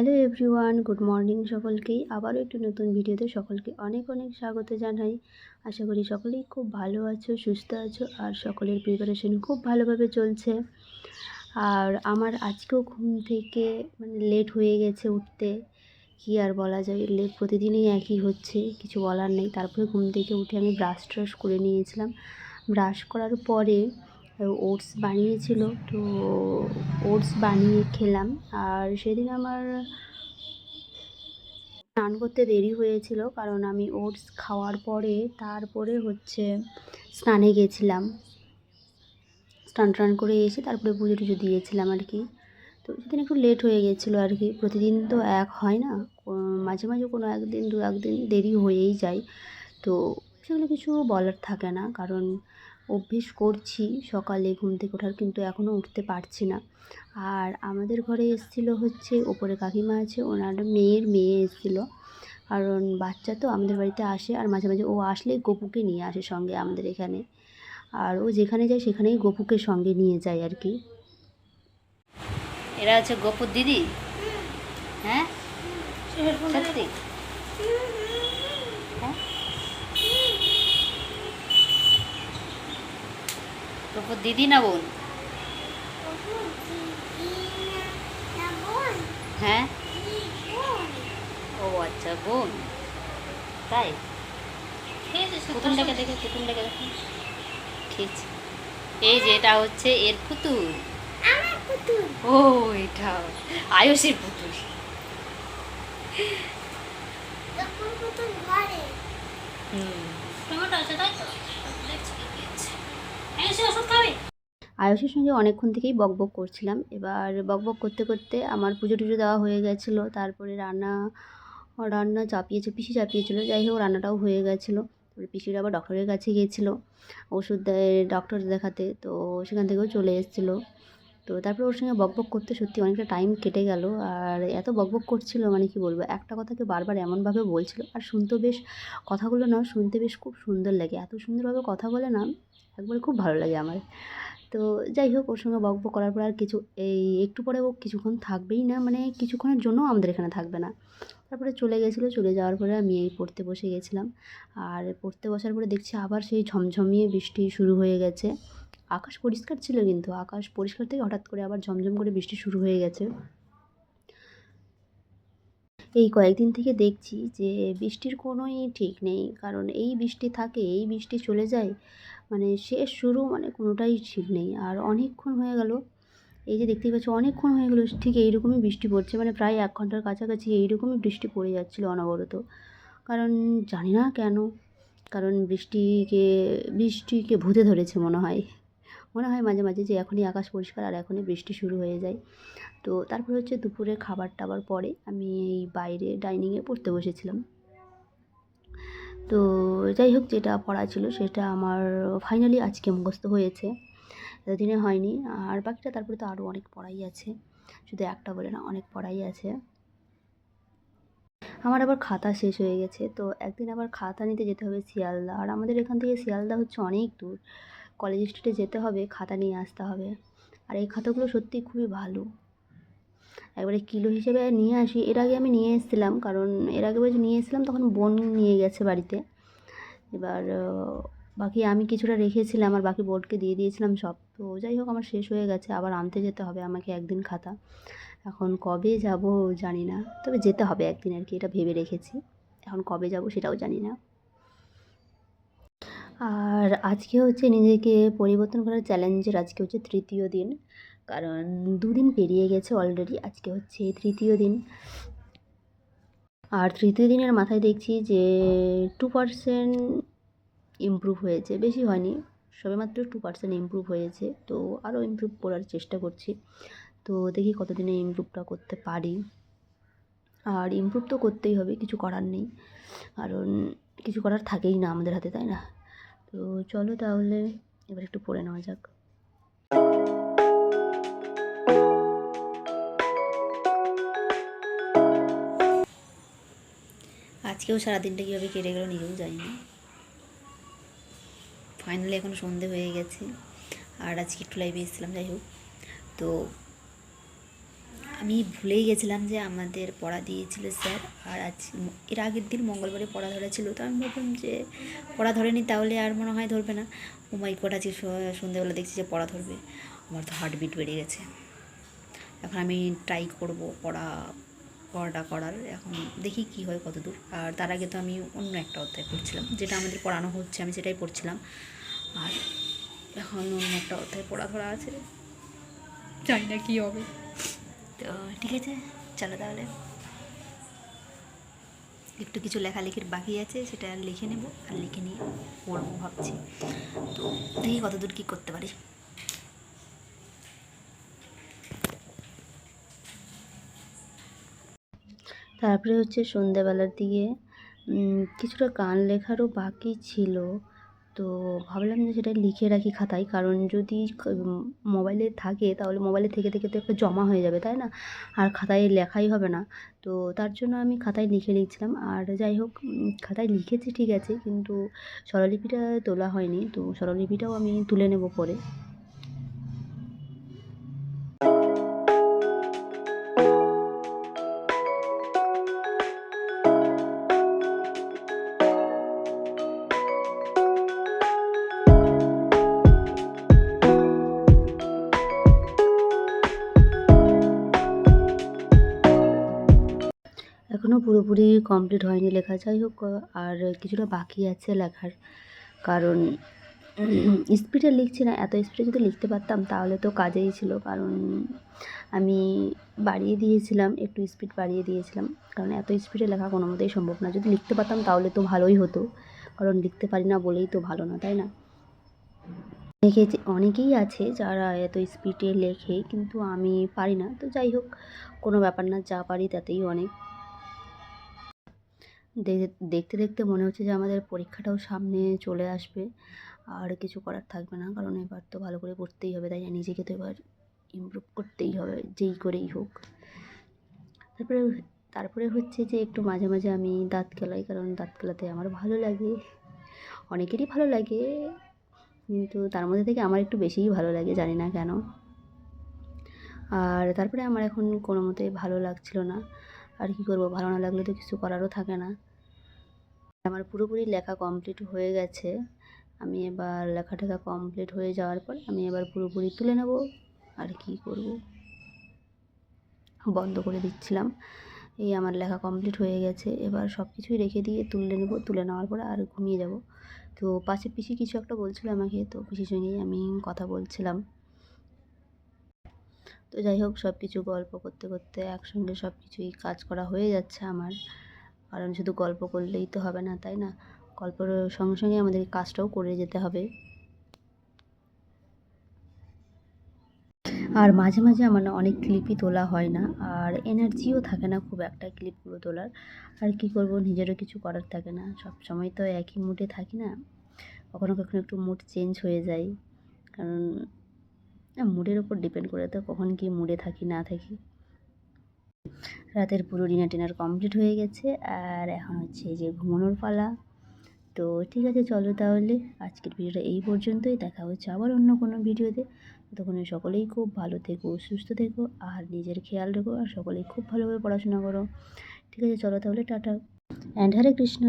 Hello everyone, good morning সকলকেই। আবারও একটি নতুন ভিডিওতে সকলকে অনেক অনেক স্বাগত জানাই। আশা করি সকলেই খুব ভালো আছো, সুস্থ আছো আর সকলের প্রিপারেশন খুব ভালোভাবে চলছে। আর আমার আজকেও ঘুম থেকে লেট হয়ে গেছে উঠতে, কী আর বলা যায়, প্রতিদিনই একই হচ্ছে, কিছু বলার নেই। তারপরে ঘুম থেকে উঠে আমি ব্রাশ ট্রাশ করে নিয়েছিলাম। ব্রাশ করার পরে ওটস বানিয়েছিল, তো ওটস বানিয়ে খেলাম। আর সেদিন আমার স্নান করতে দেরি হয়েছিল, কারণ আমি ওটস খাওয়ার পরে তারপরে স্নানে গেছিলাম। স্নান টান করে এসে তারপরে পুজো টুজো দিয়েছিলাম আর কি। তো সেদিন একটু লেট হয়ে গেছিলো আর কি। প্রতিদিন তো এক হয় না, মাঝে মাঝে কোনো একদিন দু একদিন দেরি হয়েই যায়। তো সেগুলো কিছু বলার থাকে না, কারণ অভ্যেস করছি সকালে ঘুম থেকে ওঠার, কিন্তু এখনও উঠতে পারছি না। আর আমাদের ঘরে এসেছিলো ওপরে কাকিমা আছে, ওনার মেয়ে এসেছিলো। কারণ বাচ্চা তো আমাদের বাড়িতে আসে, আর মাঝে মাঝে ও আসলে গপুকে নিয়ে আসে সঙ্গে আমাদের এখানে। আর ও যেখানে যায় সেখানেই গপুকে সঙ্গে নিয়ে যায় আর কি। এরা হচ্ছে গপুর দিদি। হ্যাঁ সত্যি? হ্যাঁ, গপুর দিদি না বোন? হ্যাঁ, ও আচ্ছা, বোন। তাই? পুতুলটাকে দেখে খেয়েছি। এই যে এটা হচ্ছে এর পুতুল। ও, এটা আয়ুষের পুতুল। আয়ুষের সঙ্গে অনেকক্ষণ থেকেই বকবক করছিলাম। এবার বকবক করতে করতে আমার পুজো টুজো দেওয়া হয়ে গেছিলো। তারপরে রান্না চাপিয়েছে, পিসি চাপিয়েছিল। যাই হোক, রান্নাটাও হয়ে গেছিলো। তারপরে পিসির আবার ডক্টরের কাছে গিয়েছিলো ওষুধ ডক্টর দেখাতে, তো সেখান থেকেও চলে এসেছিলো। তো তারপরে ওর সঙ্গে বকবক করতে সত্যি অনেকটা টাইম কেটে গেল। আর এত বকবক করছিল, মানে কি বলবো, একটা কথাকে বারবার এমনভাবে বলছিল, আর শুনতেও বেশ, কথাগুলো না শুনতে বেশ খুব সুন্দর লাগে। এত সুন্দরভাবে কথা বলে না, একবার খুব ভালো লাগে আমার। তো যাই হোক, ওর সঙ্গে বকবক করার পর আর একটু পরে ও কিছুক্ষণ থাকবেই না, মানে কিছুক্ষণের জন্য আমাদের এখানে থাকবে না। তারপরে চলে গেছিলো। চলে যাওয়ার পরে আমি পড়তে বসে গেছিলাম। আর পড়তে বসার পরে দেখছি আবার সেই ঝমঝমিয়ে বৃষ্টি শুরু হয়ে গেছে। আকাশ পরিষ্কার ছিল, কিন্তু আকাশ পরিষ্কার থেকে হঠাৎ করে আবার ঝমঝম করে বৃষ্টি শুরু হয়ে গেছে। এই কয়েকদিন থেকে দেখছি যে বৃষ্টির কোনোই ঠিক নেই, কারণ এই বৃষ্টি থাকে, এই বৃষ্টি চলে যায়, মানে শেষ শুরু, মানে কোনোটাই ঠিক নেই। আর অনেকক্ষণ হয়ে গেল, এই যে দেখতেই পাচ্ছি অনেকক্ষণ হয়ে গেলো ঠিক এইরকমই বৃষ্টি পড়ছে, মানে প্রায় 1 ঘন্টার কাছাকাছি এইরকমই বৃষ্টি পড়ে যাচ্ছিলো অনবরত। কারণ জানি না কেন, কারণ বৃষ্টিকে ভূতে ধরেছে মনে হয় মাঝে মাঝে যে এখনই আকাশ পরিষ্কার আর এখনই বৃষ্টি শুরু হয়ে যায়। তো তারপর দুপুরে খাবার টাবার পরে আমি এই বাইরে ডাইনিংয়ে পড়তে বসেছিলাম। তো যাই হোক, যেটা পড়া ছিল সেটা আমার ফাইনালি আজকে মুখস্থ হয়েছে, এতদিনে হয়নি। আর বাকিটা তারপরে তো আরও অনেক পড়াই আছে, শুধু একটা বলে না, অনেক পড়াই আছে। আমার আবার খাতা শেষ হয়ে গেছে, তো একদিন আবার খাতা নিতে যেতে হবে শিয়ালদা। আর আমাদের এখান থেকে শিয়ালদা অনেক দূর, কলেজ স্ট্রিটে যেতে হবে, খাতা নিয়ে আসতে হবে। আর এই খাতাগুলো সত্যিই খুবই ভালো, একবারে কিলো হিসেবে নিয়ে আসি। এর আগে আমি নিয়ে এসেছিলাম, কারণ এর আগে নিয়ে এসেছিলাম তখন বোন নিয়ে গেছে বাড়িতে। এবার বাকি আমি কিছুটা রেখেছিলাম, আর বাকি বোর্ডকে দিয়ে দিয়েছিলাম সব। তো যাই হোক, আমার শেষ হয়ে গেছে, আবার আনতে যেতে হবে আমাকে একদিন খাতা। এখন কবে যাব জানি না, তবে যেতে হবে একদিন আর কি, এটা ভেবে রেখেছি। এখন কবে যাব সেটাও জানি না। আর আজকে নিজেকে পরিবর্তন করার চ্যালেঞ্জের আজকে 3য় দিন, কারণ 2 দিন পেরিয়ে গেছে অলরেডি, আজকে 3য় দিন। আর 3য় দিনের মাথায় দেখছি যে 2% ইমপ্রুভ হয়েছে, বেশি হয়নি, সবেমাত্র 2% ইমপ্রুভ হয়েছে। তো আরও ইমপ্রুভ করার চেষ্টা করছি, তো দেখি কতদিনে ইমপ্রুভটা করতে পারি। আর ইমপ্রুভ তো করতেই হবে, কিছু করার নেই, কারণ কিছু করার থাকেই না আমাদের হাতে, তাই না? তো চলো তাহলে এবার একটু পড়ে নেওয়া যাক। আজকেও সারাদিনটা কীভাবে কেটে গেল নিজেও জানি না। ফাইনালি এখন সন্ধে হয়ে গেছে, আর আজকে একটু লাইভে এসেছিলাম। যাই হোক, তো আমি ভুলেই গেছিলাম যে আমাদের পড়া দিয়েছিল স্যার, আর আজ এর আগের দিন মঙ্গলবারে পড়া ধরা ছিল। তো আমি ভাবলাম যে পড়া ধরেনি তাহলে আর মনে হয় ধরবে না। ও মাই গড, আজকে সন্ধ্যেবেলা দেখছি যে পড়া ধরবে। আমার তো হার্টবিট বেড়ে গেছে। এখন আমি ট্রাই করব পড়াটা করার। এখন দেখি কি হয় কত দূর। আর তার আগে তো আমি অন্য একটা অধ্যায় পড়ছিলাম, যেটা আমাদের পড়ানো হচ্ছে আমি সেটাই পড়ছিলাম। আর এখন অন্য একটা অধ্যায় পড়া ধরা আছে, জানি না কী হবে। তো ঠিক আছে, চলো তাহলে। একটু কিছু লেখালেখির বাকি আছে, সেটা লিখে নেব, আর লিখে নিয়ে পড়বো ভাবছি। তো দেখি কতদূর কী করতে পারি। তারপরে হচ্ছে সন্ধ্যাবেলার দিকে কিছুটা গান লেখারও বাকি ছিল। তো ভাবলাম যে সেটা লিখে রাখি খাতায়, কারণ যদি মোবাইলে থাকে তাহলে মোবাইলে থেকে থেকে তো একটা জমা হয়ে যাবে, তাই না? আর খাতায় লেখাই হবে না। তো তার জন্য আমি খাতায় লিখে নিচ্ছিলাম। আর যাই হোক, খাতায় লিখেছি ঠিক আছে, কিন্তু স্বরলিপিটা তোলা হয়নি। তো স্বরলিপিটাও আমি তুলে নেব পরে। এখনও পুরোপুরি কমপ্লিট হয়নি লেখা। যাই হোক, আর কিছুটা বাকি আছে লেখার। কারণ স্পিডে লিখছি না, এত স্পিডে যদি লিখতে পারতাম তাহলে তো কাজেই ছিল। কারণ আমি বাড়িয়ে দিয়েছিলাম, একটু স্পিড বাড়িয়ে দিয়েছিলাম। কারণ এত স্পিডে লেখা কোনো মতেই সম্ভব না। যদি লিখতে পারতাম তাহলে তো ভালোই হতো, কারণ লিখতে পারি না বলেই তো ভালো না, তাই না? অনেকেই আছে যারা এত স্পিডে লেখে, কিন্তু আমি পারি না। তো যাই হোক, কোনো ব্যাপার না, যা পারি তাতেই অনেক। দেখতে দেখতে মনে হচ্ছে যে আমাদের পরীক্ষাটাও সামনে চলে আসবে। আর কিছু করার থাকবে না, কারণ এবার তো ভালো করে পড়তেই হবে, তাই না? নিজেকে তো এবার ইমপ্রুভ করতেই হবে, যেই করেই হোক। তারপরে তারপরে হচ্ছে যে একটু মাঝে মাঝে আমি দাঁত কেলাই, কারণ দাঁত কেলাতে আমার ভালো লাগে। অনেকেরই ভালো লাগে, কিন্তু তার মধ্যে থেকে আমার একটু বেশিই ভালো লাগে, জানি না কেন। আর তারপরে আমার এখন কোনো মতেই ভালো লাগছিল না। আর কী করবো, ভালো না লাগলে তো কিছু করারও থাকে না। আমার পুরোপুরি লেখা কমপ্লিট হয়ে গেছে। আমি এবার লেখাটেখা কমপ্লিট হয়ে যাওয়ার পর আমি এবার পুরোপুরি তুলে নেব। আর কি করব, বন্ধ করে দিচ্ছিলাম। এই আমার লেখা কমপ্লিট হয়ে গেছে, এবার সব কিছুই রেখে দিয়ে তুলে নেব। তুলে নেওয়ার পরে আর ঘুমিয়ে যাব। তো পাশে পিসি কিছু একটা বলছিল আমাকে, তো পিসির সঙ্গেই আমি কথা বলছিলাম। তো যাই হোক, সব কিছু গল্প করতে করতে একসঙ্গে সব কিছুই কাজ করা হয়ে যাচ্ছে আমার। কারণ শুধু গল্প করলেই তো হবে না, তাই না? গল্পের সঙ্গে সঙ্গে আমাদের কাজটাও করে যেতে হবে। আর মাঝে মাঝে আমার না অনেক ক্লিপই তোলা হয় না, আর এনার্জিও থাকে না খুব একটা ক্লিপগুলো তোলার। আর কি করব, নিজেরও কিছু করার থাকে না, সব সময় তো একই মুডে থাকি না। কখনো কখনো একটু মুড চেঞ্জ হয়ে যায়, কারণ মুডের ওপর ডিপেন্ড করে তো কখন কি মুডে থাকি না থাকি। রাতের পুরো ডিনার কমপ্লিট হয়ে গেছে, আর এখন হচ্ছে যে ঘুমানোর পালা। তো ঠিক আছে, চলো তাহলে আজকের ভিডিওটা এই পর্যন্তই। দেখা হচ্ছে আবার অন্য কোনো ভিডিওতে। ততক্ষণে সকলেই খুব ভালো থেকো, সুস্থ থেকো, আর নিজের খেয়াল রেখো, আর সকলেই খুব ভালোভাবে পড়াশোনা করো। ঠিক আছে, চলো তাহলে, টাটা অ্যান্ড হরে কৃষ্ণ।